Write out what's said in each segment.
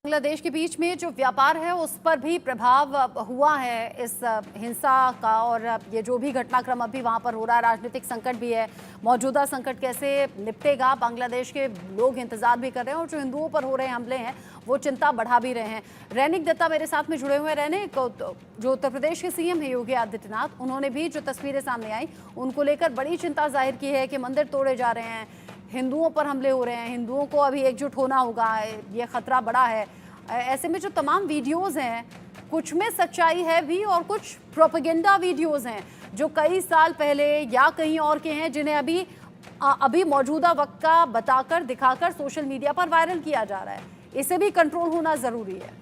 बांग्लादेश के बीच में जो व्यापार है उस पर भी प्रभाव हुआ है इस हिंसा का। और ये जो भी घटनाक्रम अभी वहां पर हो रहा है, राजनीतिक संकट भी है। मौजूदा संकट कैसे निपटेगा, बांग्लादेश के लोग इंतजार भी कर रहे हैं और जो हिंदुओं पर हो रहे हमले हैं वो चिंता बढ़ा भी रहे हैं। रैनिक दत्ता मेरे साथ में जुड़े हुए हैं। रैनिक, जो उत्तर प्रदेश के सीएम है योगी आदित्यनाथ, उन्होंने भी जो तस्वीरें सामने आई उनको लेकर बड़ी चिंता जाहिर की है कि मंदिर तोड़े जा रहे हैं, हिंदुओं पर हमले हो रहे हैं, हिंदुओं को अभी एकजुट होना होगा, ये खतरा बड़ा है। ऐसे में जो तमाम वीडियोस हैं कुछ में सच्चाई है भी और कुछ प्रोपेगेंडा वीडियोस हैं जो कई साल पहले या कहीं और के हैं, जिन्हें अभी मौजूदा वक्त का बताकर दिखाकर सोशल मीडिया पर वायरल किया जा रहा है। इसे भी कंट्रोल होना जरूरी है।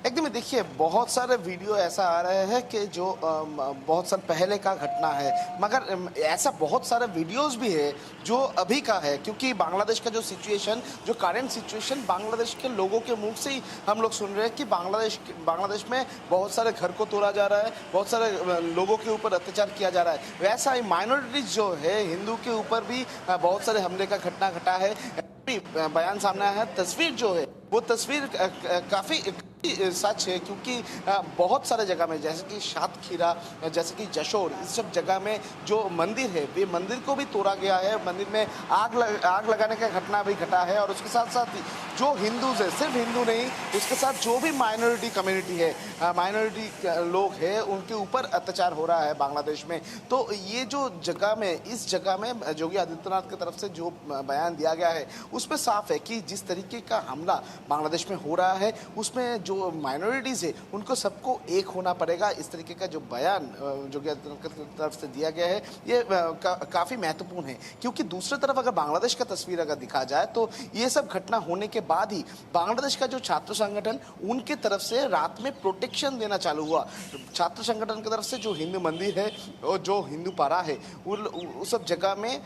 एकदम देखिए, बहुत सारे वीडियो ऐसा आ रहे हैं कि जो बहुत साल पहले का घटना है, मगर ऐसा बहुत सारे वीडियोस भी है जो अभी का है। क्योंकि बांग्लादेश का जो सिचुएशन, जो करंट सिचुएशन, बांग्लादेश के लोगों के मुंह से ही हम लोग सुन रहे हैं कि बांग्लादेश में बहुत सारे घर को तोड़ा जा रहा है, बहुत सारे लोगों के ऊपर अत्याचार किया जा रहा है। वैसा ही माइनॉरिटीज जो है, हिंदू के ऊपर भी बहुत सारे हमले का घटना घटा है। बयान सामने आया है। तस्वीर जो है वो तस्वीर काफ़ी सच है, क्योंकि बहुत सारे जगह में, जैसे कि सातखीरा, जैसे कि जशोर, इस सब जगह में जो मंदिर है वे मंदिर को भी तोड़ा गया है। मंदिर में आग लगाने का घटना भी घटा है। और उसके साथ साथ जो हिंदूज है, सिर्फ हिंदू नहीं, उसके साथ जो भी माइनॉरिटी कम्युनिटी है, माइनॉरिटी लोग हैं, उनके ऊपर अत्याचार हो रहा है बांग्लादेश में। तो ये जो जगह में, इस जगह में योगी आदित्यनाथ की तरफ से जो बयान दिया गया है उसमें साफ है कि जिस तरीके का हमला बांग्लादेश में हो रहा है उसमें जो माइनॉरिटीज़ है उनको सबको एक होना पड़ेगा। इस तरीके का जो बयान योगी आदित्यनाथ की तरफ से दिया गया है ये काफ़ी महत्वपूर्ण है। क्योंकि दूसरी तरफ अगर बांग्लादेश का तस्वीर अगर दिखा जाए तो ये सब घटना होने के बाद ही बांग्लादेश का जो छात्र संगठन, उनके तरफ से रात में प्रोटेक्शन देना चालू हुआ। छात्र संगठन की तरफ से जो हिंदू मंदिर है और जो हिंदू पारा है उस सब जगह में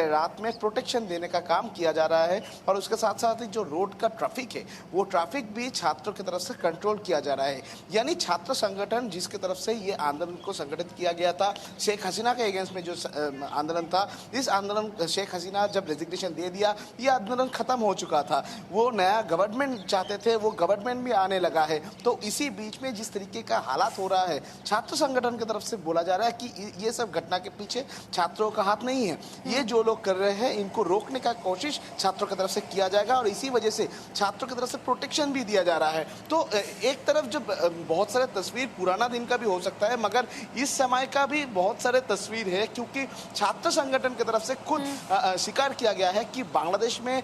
रात में प्रोटेक्शन देने का काम किया जा रहा है। और उसके साथ साथ ही जो रोड का ट्रैफिक है वो ट्रैफिक भी छात्रों की तरफ से कंट्रोल किया जा रहा है। यानी छात्र संगठन जिसकी तरफ से ये आंदोलन को संगठित किया गया था, शेख हसीना के अगेंस्ट में जो आंदोलन था, इस आंदोलन शेख हसीना जब रेजिग्नेशन दे दिया, ये आंदोलन खत्म हो चुका था। वो नया गवर्नमेंट चाहते थे, वो गवर्नमेंट भी आने लगा है। तो इसी बीच में जिस तरीके का हालात हो रहा है, छात्र संगठन की तरफ से बोला जा रहा है कि ये सब घटना के पीछे छात्रों का हाथ नहीं है। ये जो लोग कर रहे हैं इनको रोकने का कोशिश छात्रों की तरफ से किया जाएगा और इसी वजह से छात्रों की तरफ से प्रोटेक्शन भी दिया जा रहा है। तो एक तरफ जब बहुत सारे तस्वीर पुराना दिन का भी हो सकता है, मगर इस समय का भी बहुत सारे तस्वीर है, क्योंकि छात्र संगठन की तरफ से खुद स्वीकार किया गया है कि बांग्लादेश में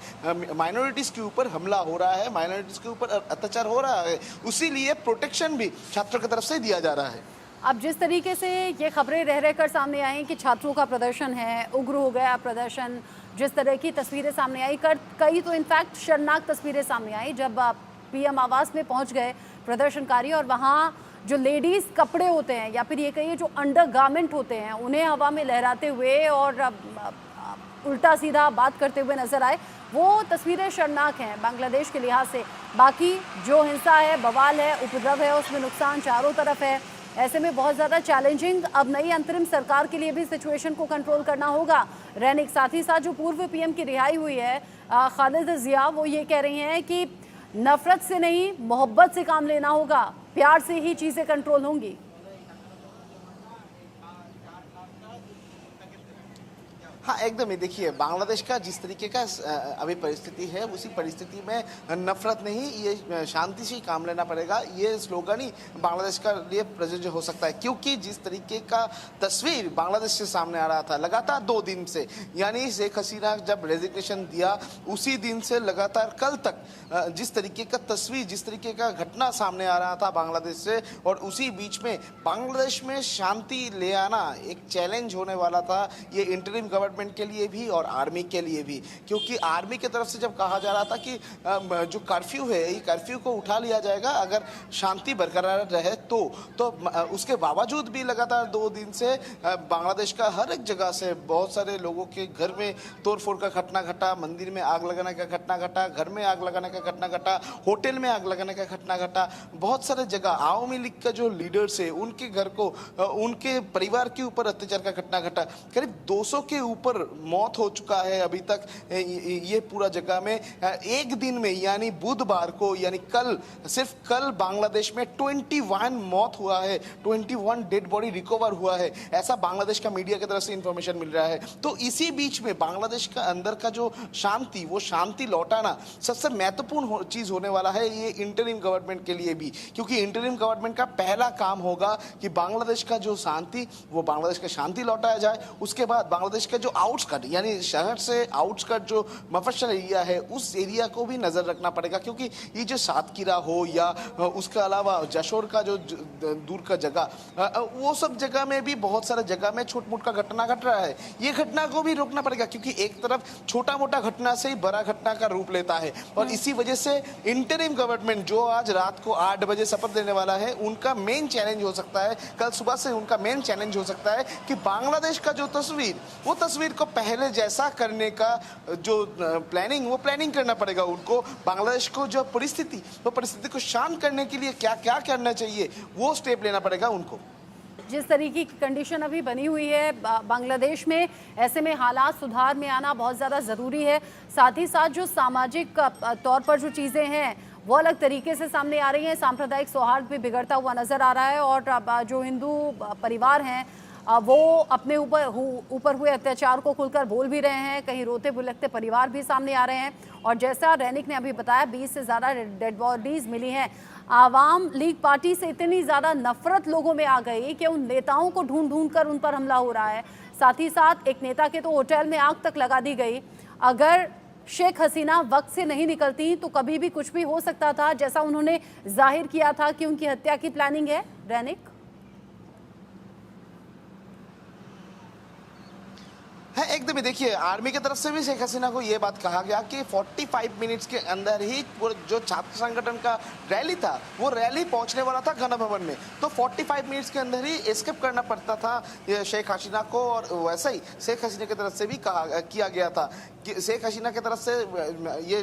माइनॉरिटीज के ऊपर हमला हो रहा है, माइनॉरिटीज के ऊपर अत्याचार हो रहा है, उसी लिए प्रोटेक्शन भी छात्रों की तरफ से दिया जा रहा है। अब जिस तरीके से ये खबरें रह रहकर सामने आई कि छात्रों का प्रदर्शन है, उग्र हो गया प्रदर्शन, जिस तरह की तस्वीरें सामने आई, कई तो इनफैक्ट शर्मनाक तस्वीरें सामने आई जब पीएम आवास में पहुंच गए प्रदर्शनकारी और वहाँ जो लेडीज़ कपड़े होते हैं या फिर ये कहिए जो अंडरगारमेंट होते हैं उन्हें हवा में लहराते हुए और उल्टा सीधा बात करते हुए नजर आए। वो तस्वीरें शर्मनाक हैं बांग्लादेश के लिहाज से। बाकी जो हिंसा है, बवाल है, उपद्रव है, उसमें नुकसान चारों तरफ है। ऐसे में बहुत ज़्यादा चैलेंजिंग अब नई अंतरिम सरकार के लिए भी सिचुएशन को कंट्रोल करना होगा। रैनिक, साथ ही साथ जो पूर्व पीएम की रिहाई हुई है खालिदा जिया, वो ये कह रही हैं कि नफरत से नहीं, मोहब्बत से काम लेना होगा, प्यार से ही चीज़ें कंट्रोल होंगी। हाँ, एकदम ही देखिए, बांग्लादेश का जिस तरीके का अभी परिस्थिति है, उसी परिस्थिति में नफरत नहीं, ये शांति से ही काम लेना पड़ेगा, ये स्लोगन ही बांग्लादेश का लिए प्रযোज्य हो सकता है। क्योंकि जिस तरीके का तस्वीर बांग्लादेश से सामने आ रहा था लगातार 2 दिन से, यानी शेख हसीना जब रेजिग्नेशन दिया उसी दिन से लगातार कल तक जिस तरीके का तस्वीर, जिस तरीके का घटना सामने आ रहा था बांग्लादेश से, और उसी बीच में बांग्लादेश में शांति ले आना एक चैलेंज होने वाला था, ये इंटरिम गवर्नमेंट के लिए भी और आर्मी के लिए भी। क्योंकि आर्मी की तरफ से जब कहा जा रहा था कि जो कर्फ्यू है, ये कर्फ्यू को उठा लिया जाएगा अगर शांति बरकरार रहे तो उसके बावजूद भी लगातार 2 दिन से बांग्लादेश का हर एक जगह से बहुत सारे लोगों के घर में तोड़फोड़ का घटना घटा, मंदिर में आग लगाने का घटना घटा, घर में आग लगाने का घटना घटा, होटल में आग लगाने का घटना घटा। बहुत सारे जगह आवामी लीग का जो लीडर्स है उनके घर को, उनके परिवार के ऊपर अत्याचार का घटना घटा। करीब 200 के ऊपर ऊपर मौत हो चुका है अभी तक ये पूरा जगह में। एक दिन में यानी बुधवार को, यानी कल, सिर्फ कल बांग्लादेश में 21 मौत हुआ है, 21 डेड बॉडी रिकवर हुआ है, ऐसा बांग्लादेश का मीडिया की तरफ से इंफॉर्मेशन मिल रहा है। तो इसी बीच में बांग्लादेश का अंदर का जो शांति, वो शांति लौटाना सबसे महत्वपूर्ण चीज होने वाला है ये इंटरिम गवर्नमेंट के लिए भी, क्योंकि इंटरिम गवर्नमेंट का पहला काम होगा कि बांग्लादेश का जो शांति, वो बांग्लादेश का शांति लौटाया जाए। उसके बाद बांग्लादेश का जो आउटस्कट, यानी शहर से आउटस्कट जो मफस्सल एरिया है, उस एरिया को भी नजर रखना पड़ेगा, क्योंकि ये जो सातकीरा हो या उसके अलावा जशोर का जो दूर का जगह, वो सब जगह में भी बहुत सारे जगह में छोट मोट का घटना घट रहा है। ये घटना को भी रोकना पड़ेगा, क्योंकि एक तरफ छोटा मोटा घटना से ही बड़ा घटना का रूप लेता है। और इसी वजह से इंटरिम गवर्नमेंट जो आज रात को 8 बजे शपथ लेने वाला है, उनका मेन चैलेंज हो सकता है, कल सुबह से उनका मेन चैलेंज हो सकता है कि बांग्लादेश का जो तस्वीर, वो तस्वीर को पहले जैसा करने का जो प्लानिंग, वो प्लानिंग करना पड़ेगा उनको। बांग्लादेश को जो परिस्थिति, वो परिस्थिति को शांत करने के लिए क्या क्या करना चाहिए, वो स्टेप लेना पड़ेगा उनको। जिस तरीके की कंडीशन अभी बनी हुई है बांग्लादेश में, ऐसे में हालात सुधार में आना बहुत ज़्यादा ज़रूरी है। साथ ही साथ जो सामाजिक तौर पर जो चीज़ें हैं वो अलग तरीके से सामने आ रही हैं, सांप्रदायिक सौहार्द भी बिगड़ता हुआ नज़र आ रहा है। और जो हिंदू परिवार हैं वो अपने ऊपर हुए अत्याचार को खुलकर बोल भी रहे हैं, कहीं रोते बिलखते परिवार भी सामने आ रहे हैं। और जैसा रैनिक ने अभी बताया, 20 से ज़्यादा डेड बॉडीज़ मिली हैं। आवाम लीग पार्टी से इतनी ज़्यादा नफरत लोगों में आ गई कि उन नेताओं को ढूंढ ढूंढ कर उन पर हमला हो रहा है। साथ ही साथ एक नेता के तो होटल में आग तक लगा दी गई। अगर शेख हसीना वक्त से नहीं निकलती तो कभी भी कुछ भी हो सकता था, जैसा उन्होंने जाहिर किया था कि उनकी हत्या की प्लानिंग है। रैनिक है एकदम ही, देखिए आर्मी की तरफ से भी शेख हसीना को ये बात कहा गया कि 45 मिनट्स के अंदर ही जो छात्र संगठन का रैली था, वो रैली पहुंचने वाला था गण भवन में, तो 45 मिनट्स के अंदर ही एस्केप करना पड़ता था शेख हसीना को। और वैसा ही शेख हसीना की तरफ से भी किया गया था कि शेख हसीना की तरफ से ये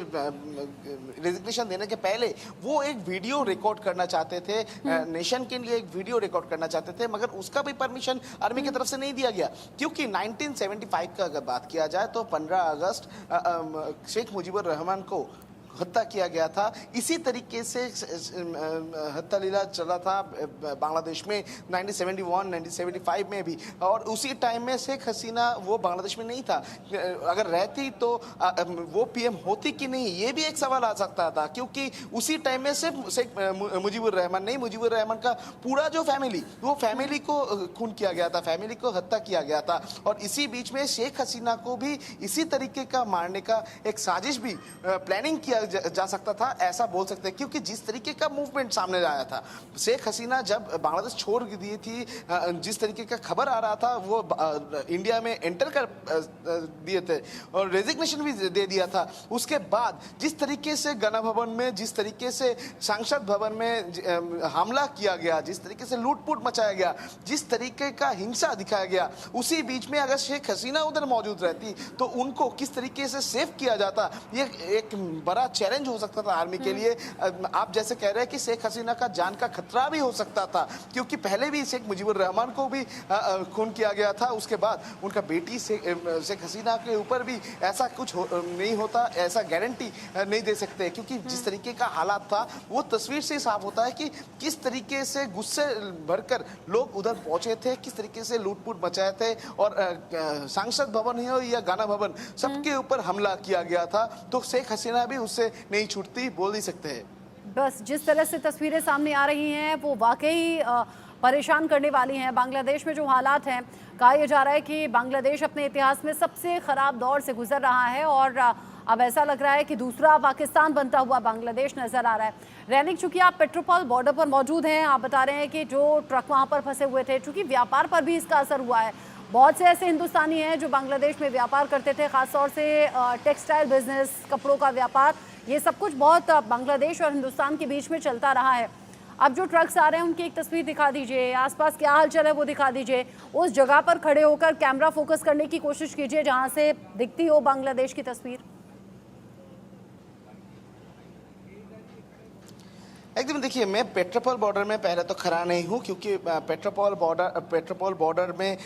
रेजिग्नेशन देने के पहले वो एक वीडियो रिकॉर्ड करना चाहते थे, नेशन के लिए एक वीडियो रिकॉर्ड करना चाहते थे, मगर उसका भी परमिशन आर्मी की तरफ से नहीं दिया गया, क्योंकि 1975 का अगर बात किया जाए तो 15 अगस्त शेख मुजीबुर रहमान को हत्या किया गया था। इसी तरीके से हत्या लीला चला था बांग्लादेश में 1971, 1975 में भी, और उसी टाइम में शेख हसीना वो बांग्लादेश में नहीं था। अगर रहती तो वो पीएम होती कि नहीं, ये भी एक सवाल आ सकता था, क्योंकि उसी टाइम में सिर्फ शेख मुजीबुर रहमान नहीं, मुजीबुर रहमान का पूरा जो फैमिली, वो फैमिली को खून किया गया था, फैमिली को हत्या किया गया था। और इसी बीच में शेख हसीना को भी इसी तरीके का मारने का एक साजिश भी प्लानिंग किया जा सकता था, ऐसा बोल सकते हैं, क्योंकि जिस तरीके का मूवमेंट सामने आया था, शेख हसीना जब बांग्लादेश छोड़ दी थी, जिस तरीके का खबर आ रहा था, वो इंडिया में एंटर कर दिए थे और रेजिग्नेशन भी दे दिया था। उसके बाद जिस तरीके से गण भवन में, जिस तरीके से संसद भवन में हमला किया गया, जिस तरीके से लूटपूट मचाया गया, जिस तरीके का हिंसा दिखाया गया, उसी बीच में अगर शेख हसीना उधर मौजूद रहती तो उनको किस तरीके से सेव किया जाता, ये एक बड़ा चैलेंज हो सकता था आर्मी के लिए। आप जैसे कह रहे हैं कि शेख हसीना का जान का खतरा भी हो सकता था, क्योंकि पहले भी शेख मुजीबुर रहमान को भी खून किया गया था, उसके बाद उनका बेटी शेख हसीना के ऊपर भी ऐसा कुछ नहीं होता, ऐसा गारंटी नहीं दे सकते, क्योंकि जिस तरीके का हालात था, वो तस्वीर से साफ होता है कि किस तरीके से गुस्से भरकर लोग उधर पहुंचे थे, किस तरीके से लूटपूट मचाए थे, और संसद भवन हो या गाना भवन, सबके ऊपर हमला किया गया था। तो शेख हसीना भी उससे नहीं छूटती, बोल नहीं सकते हैं। बस जिस तरह से तस्वीरें सामने आ रही हैं वो वाकई परेशान करने वाली हैं। बांग्लादेश में जो हालात हैं, कहा यह जा रहा है कि बांग्लादेश अपने इतिहास में सबसे ख़राब दौर से गुजर रहा है और अब ऐसा लग रहा है कि दूसरा पाकिस्तान बनता हुआ बांग्लादेश नज़र आ रहा है। रैनिक, चूंकि आप पेट्रोपॉल बॉर्डर पर मौजूद हैं, आप बता रहे हैं कि जो ट्रक वहाँ पर फंसे हुए थे, चूँकि व्यापार पर भी इसका असर हुआ है। बहुत से ऐसे हिंदुस्तानी हैं जो बांग्लादेश में व्यापार करते थे, ख़ासतौर से टेक्सटाइल बिजनेस, कपड़ों का व्यापार, ये सब कुछ बहुत बांग्लादेश और हिंदुस्तान के बीच में चलता रहा है। अब जो ट्रक्स आ रहे हैं उनकी एक तस्वीर दिखा दीजिए, आसपास क्या हालचाल है वो दिखा दीजिए, उस जगह पर खड़े होकर कैमरा फोकस करने की कोशिश कीजिए जहां से दिखती हो बांग्लादेश की तस्वीर। एकदम, देखिए मैं पेट्रोपॉल बॉर्डर में पहले तो खड़ा नहीं हूँ, क्योंकि पेट्रोपॉल बॉर्डर में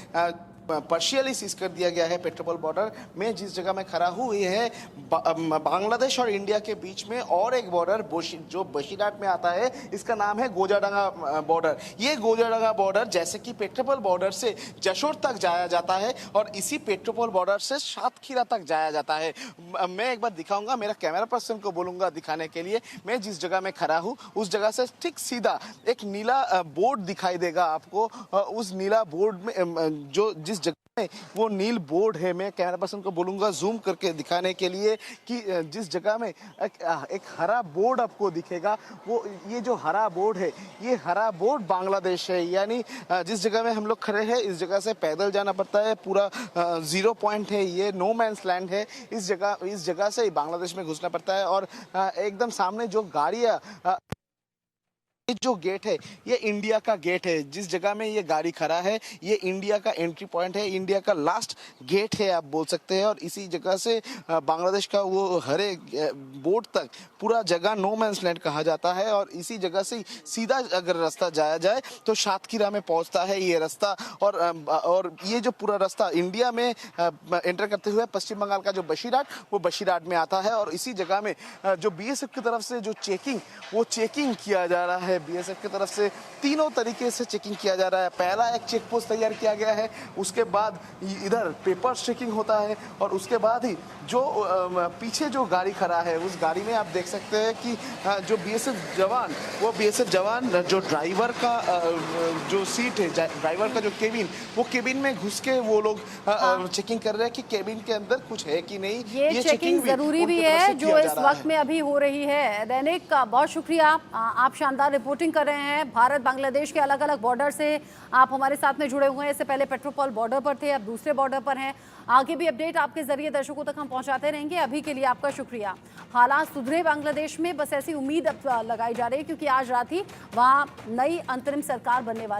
पार्शियली सीज कर दिया गया है पेट्रोपॉल बॉर्डर में। जिस जगह मैं खड़ा हूँ ये है बांग्लादेश और इंडिया के बीच में और एक बॉर्डर जो बशीरहाट में आता है, इसका नाम है गोजाडंगा बॉर्डर। ये गोजाडंगा बॉर्डर जैसे कि पेट्रोपॉल बॉर्डर से जशोर तक जाया जाता है और इसी पेट्रोपॉल बॉर्डर से सातखीरा तक जाया जाता है। मैं एक बार दिखाऊंगा, मेरा कैमरा पर्सन को बोलूंगा दिखाने के लिए। मैं जिस जगह में खड़ा हूँ उस जगह से ठीक सीधा एक नीला बोर्ड दिखाई देगा आपको। उस नीला बोर्ड में जिस जगह में वो नील बोर्ड है, मैं कैमरा पर्सन को बोलूंगा जूम करके दिखाने के लिए कि जिस जगह में एक हरा बोर्ड आपको दिखेगा, वो ये जो हरा बोर्ड है ये हरा बोर्ड बांग्लादेश है। यानी जिस जगह में हम लोग खड़े हैं इस जगह से पैदल जाना पड़ता है, पूरा 0 पॉइंट है, ये नो मैंस लैंड है। इस जगह से बांग्लादेश में घुसना पड़ता है और एकदम सामने जो गाड़ियाँ ये जो गेट है ये इंडिया का गेट है। जिस जगह में ये गाड़ी खड़ा है ये इंडिया का एंट्री पॉइंट है, इंडिया का लास्ट गेट है आप बोल सकते हैं। और इसी जगह से बांग्लादेश का वो हरे बोर्ड तक पूरा जगह नो मैंस लैंड कहा जाता है। और इसी जगह से सीधा अगर रास्ता जाया जाए तो सातखीरा में पहुंचता है ये रास्ता। और ये जो पूरा रास्ता इंडिया में एंटर करते हुए पश्चिम बंगाल का जो बशीरहाट, वो बशीरहाट में आता है। और इसी जगह में जो बीएसएफ की तरफ से जो चेकिंग किया जा रहा है, बीएसएफ की तरफ से तीनों तरीके से चेकिंग किया जा रहा है। पहला एक चेक पोस्ट तैयार किया गया है, उसके बाद इधर पेपर चेकिंग होता है और उसके बाद ही जो पीछे जो गाड़ी खड़ा है उस गाड़ी में आप देख सकते हैं कि जो बीएसएफ जवान जो ड्राइवर का जो सीट है, ड्राइवर का जो केबिन, वो केबिन में घुस के वो लोग चेकिंग कर रहे हैं कि केबिन के अंदर कुछ है कि नहीं। ये चेकिंग जरूरी भी है जो इस वक्त में अभी हो रही है। दैनिक का बहुत शुक्रिया, आप शानदार रिपोर्टिंग कर रहे हैं। भारत बांग्लादेश के अलग अलग बॉर्डर से आप हमारे साथ में जुड़े हुए हैं। इससे पहले पेट्रोपॉल बॉर्डर पर थे, अब दूसरे बॉर्डर पर हैं। आगे भी अपडेट आपके जरिए दर्शकों तक हम पहुंचाते रहेंगे। अभी के लिए आपका शुक्रिया। हालात सुधरे बांग्लादेश में, बस ऐसी उम्मीद अब लगाई जा रही है क्योंकि आज रात ही वहां नई अंतरिम सरकार बनने वाली